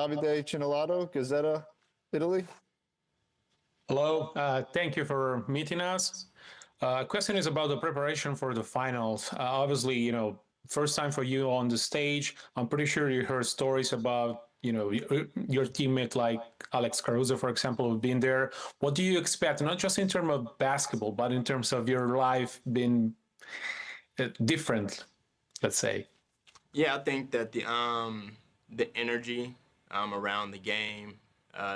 Davide Cinelato, Gazzetta, Italy. Hello, thank you for meeting us. Question is about the preparation for the finals. Obviously, first time for you on the stage. I'm pretty sure you heard stories about, your teammate like Alex Caruso, for example, being there. What do you expect, not just in terms of basketball, but in terms of your life being different, let's say? Yeah, I think that the energy around the game,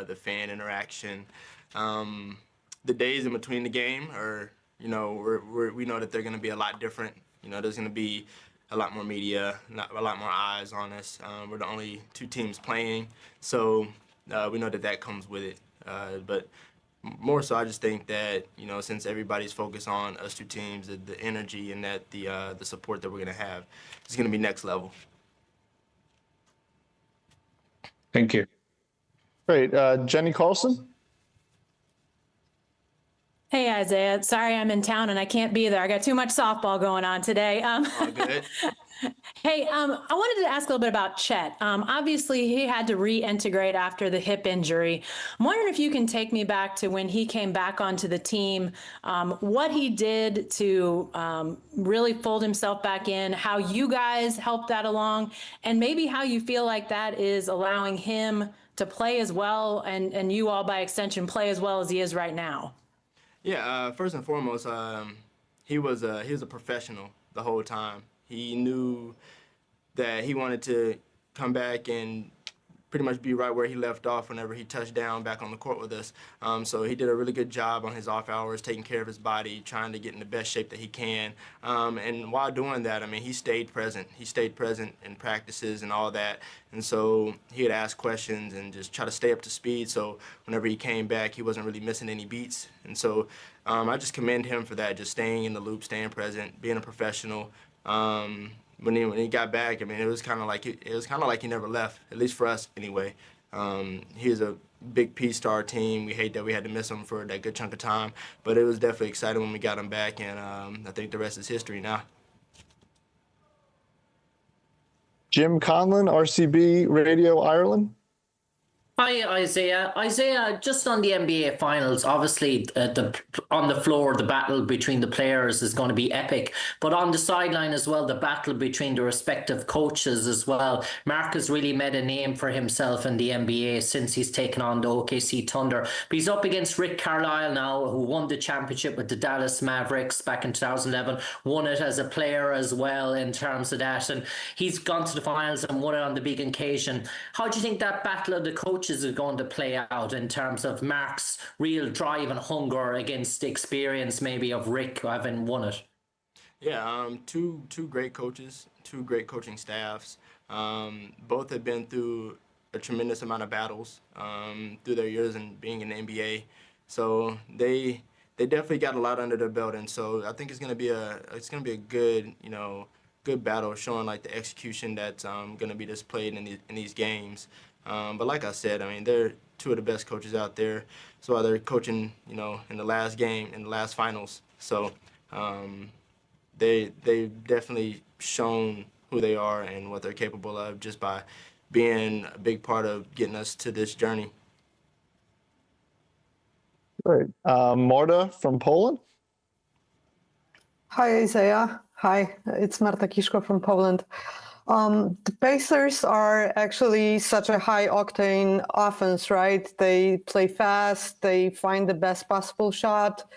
the fan interaction, the days in between the game are, we know that they're going to be a lot different. There's going to be a lot more media, a lot more eyes on us. We're the only two teams playing, so we know that that comes with it. But more so, I just think that, since everybody's focused on us two teams, the energy and that the support that we're going to have is going to be next level. Thank you. Great. Jenny Carlson. Hey, Isaiah. Sorry I'm in town and I can't be there. I got too much softball going on today. All good. Hey, I wanted to ask a little bit about Chet. Obviously, he had to reintegrate after the hip injury. I'm wondering if you can take me back to when he came back onto the team, what he did to really fold himself back in, how you guys helped that along, and maybe how you feel like that is allowing him to play as well, and you all, by extension, play as well as he is right now. Yeah, first and foremost, he was a professional the whole time. He knew that he wanted to come back and pretty much be right where he left off whenever he touched down back on the court with us. So he did a really good job on his off hours, taking care of his body, trying to get in the best shape that he can. And while doing that, I mean, he stayed present. He stayed present in practices and all that. And so he would ask questions and just try to stay up to speed. So whenever he came back, he wasn't really missing any beats. And so I just commend him for that, just staying in the loop, staying present, being a professional. When he got back, I mean, it was kind of like he never left, at least for us anyway. He was a big piece to our team. We hate that we had to miss him for that good chunk of time, but it was definitely exciting when we got him back, and I think the rest is history now. Jim Conlon, RCB Radio Ireland. Hi, Isaiah. Isaiah, just on the NBA Finals, obviously on the floor, the battle between the players is going to be epic. But on the sideline as well, the battle between the respective coaches as well. Mark has really made a name for himself in the NBA since he's taken on the OKC Thunder. But he's up against Rick Carlisle now, who won the championship with the Dallas Mavericks back in 2011, won it as a player as well in terms of that. And he's gone to the finals and won it on the big occasion. How do you think that battle of the coaches is going to play out in terms of Mark's real drive and hunger against the experience maybe of Rick having won it? Yeah, two great coaches, two great coaching staffs. Both have been through a tremendous amount of battles through their years in being in the NBA. So they definitely got a lot under their belt, and so I think it's gonna be a good good battle, showing like the execution that's gonna be displayed in these games. But like I said, I mean, they're two of the best coaches out there. So while they're coaching, in the last game, in the last finals. So they've definitely shown who they are and what they're capable of just by being a big part of getting us to this journey. Great. Marta from Poland. Hi, Isaiah. Hi, it's Marta Kiszko from Poland. The Pacers are actually such a high-octane offense, right? They play fast, they find the best possible shot,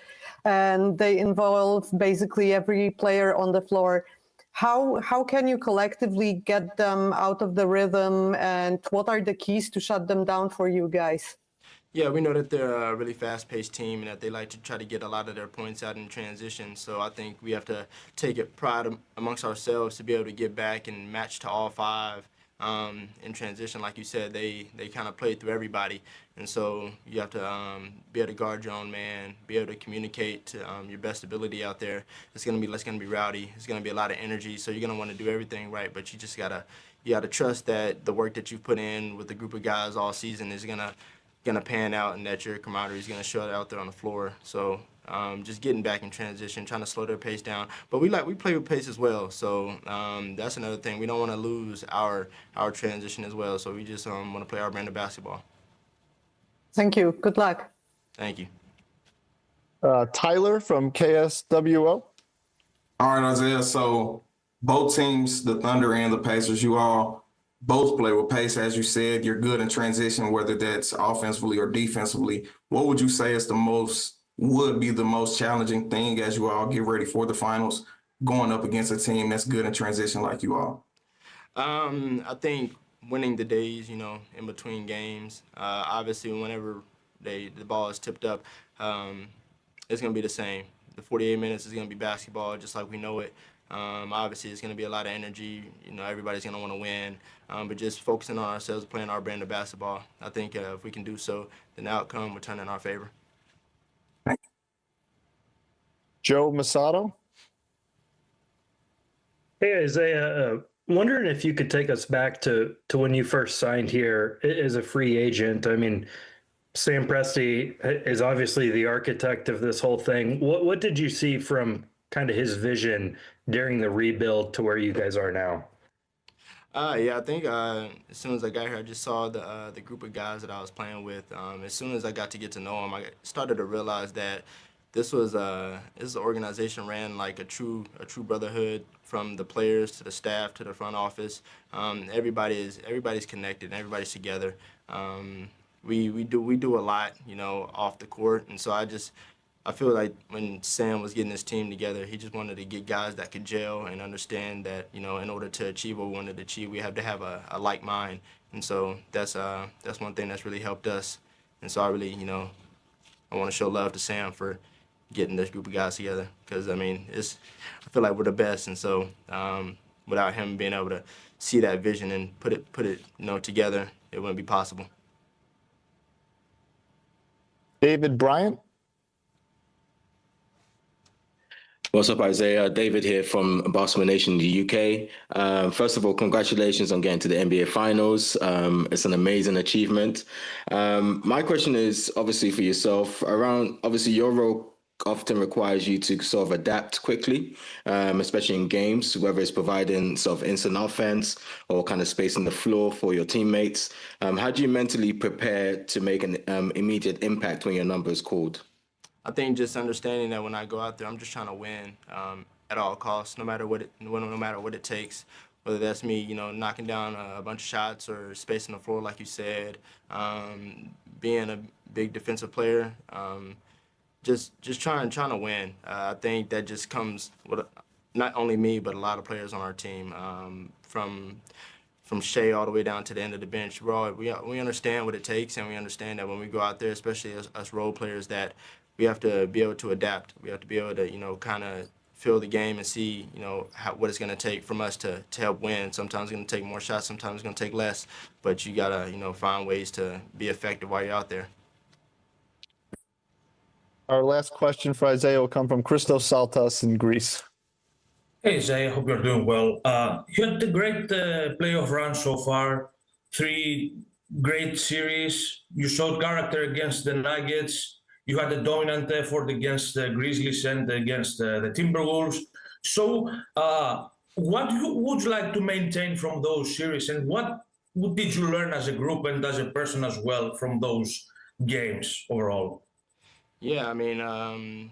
and they involve basically every player on the floor. How can you collectively get them out of the rhythm, and what are the keys to shut them down for you guys? Yeah, we know that they're a really fast-paced team and that they like to try to get a lot of their points out in transition. So I think we have to take it pride amongst ourselves to be able to get back and match to all five in transition. Like you said, they kind of play through everybody. And so you have to be able to guard your own man, be able to communicate to your best ability out there. It's gonna be rowdy. It's gonna be a lot of energy. So you're gonna want to do everything right, but you just gotta trust that the work that you've put in with a group of guys all season is gonna pan out, and that your camaraderie is going to show it out there on the floor. So just getting back in transition, trying to slow their pace down. But we play with pace as well, so that's another thing. We don't want to lose our transition as well, so we just want to play our brand of basketball. Thank you. Good luck. Thank you. Tyler from KSWO. All right, Isaiah. So both teams, the Thunder and the Pacers, you all both play with pace. As you said, you're good in transition, whether that's offensively or defensively. What would you say is would be the most challenging thing as you all get ready for the finals, going up against a team that's good in transition like you all? I think winning the days, in between games. Obviously, whenever the ball is tipped up, it's going to be the same. The 48 minutes is going to be basketball just like we know it. Obviously, it's going to be a lot of energy. Everybody's going to want to win. But just focusing on ourselves, playing our brand of basketball. I think if we can do so, then the outcome will turn in our favor. Joe Masato. Hey, Isaiah, wondering if you could take us back to when you first signed here as a free agent. I mean, Sam Presti is obviously the architect of this whole thing. What did you see from kind of his vision during the rebuild to where you guys are now? Yeah, I think as soon as I got here, I just saw the group of guys that I was playing with. As soon as I got to get to know them, I started to realize that this organization ran like a true brotherhood, from the players to the staff to the front office. Everybody's connected, and everybody's together. We do a lot, off the court, and so I feel like when Sam was getting his team together, he just wanted to get guys that could gel and understand that, in order to achieve what we wanted to achieve, we have to have a like mind. And so that's one thing that's really helped us. And so I really, I want to show love to Sam for getting this group of guys together, because I feel like we're the best. And so without him being able to see that vision and put it together, it wouldn't be possible. David Bryant. What's up, Isaiah? David here from Basketball Nation in the UK. First of all, congratulations on getting to the NBA Finals. It's an amazing achievement. My question is obviously for yourself. Obviously, your role often requires you to sort of adapt quickly, especially in games, whether it's providing sort of instant offense or kind of spacing the floor for your teammates. How do you mentally prepare to make an immediate impact when your number is called? I think just understanding that when I go out there, I'm just trying to win at all costs, no matter what it takes. Whether that's me, knocking down a bunch of shots or spacing the floor, like you said, being a big defensive player, just trying to win. I think that just comes with not only me, but a lot of players on our team, from Shea all the way down to the end of the bench. We understand what it takes, and we understand that when we go out there, especially us role players, that we have to be able to adapt. We have to be able to, kind of feel the game and see, what it's going to take from us to help win. Sometimes it's going to take more shots, sometimes it's going to take less, but you got to, find ways to be effective while you're out there. Our last question for Isaiah will come from Christos Saltas in Greece. Hey, Isaiah, hope you're doing well. You had the great playoff run so far, 3 great series. You showed character against the Nuggets. You had a dominant effort against the Grizzlies and against the Timberwolves. So what would you like to maintain from those series, and what did you learn as a group and as a person as well from those games overall? Yeah, I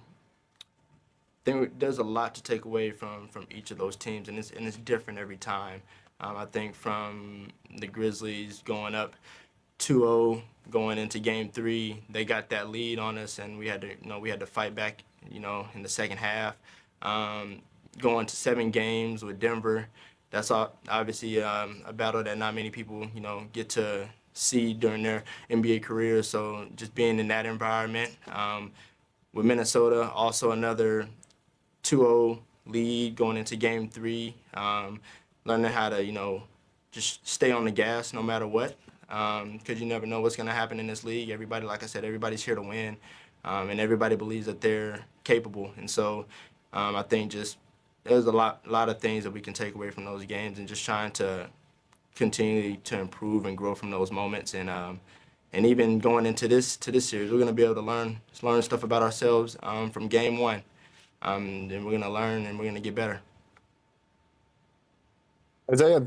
think there's a lot to take away from each of those teams, and it's different every time. I think from the Grizzlies going up 2-0 going into Game 3, they got that lead on us, and we had to fight back, in the second half. Going to 7 games with Denver, that's obviously a battle that not many people, get to see during their NBA career. So just being in that environment, with Minnesota, also another 2-0 lead going into Game 3, learning how to, just stay on the gas no matter what. Because you never know what's going to happen in this league. Everybody, like I said, everybody's here to win, and everybody believes that they're capable. And so I think just there's a lot of things that we can take away from those games, and just trying to continue to improve and grow from those moments, and And even going into this series, we're gonna be able to learn stuff about ourselves from game one. And we're gonna learn and we're gonna get better. Isaiah,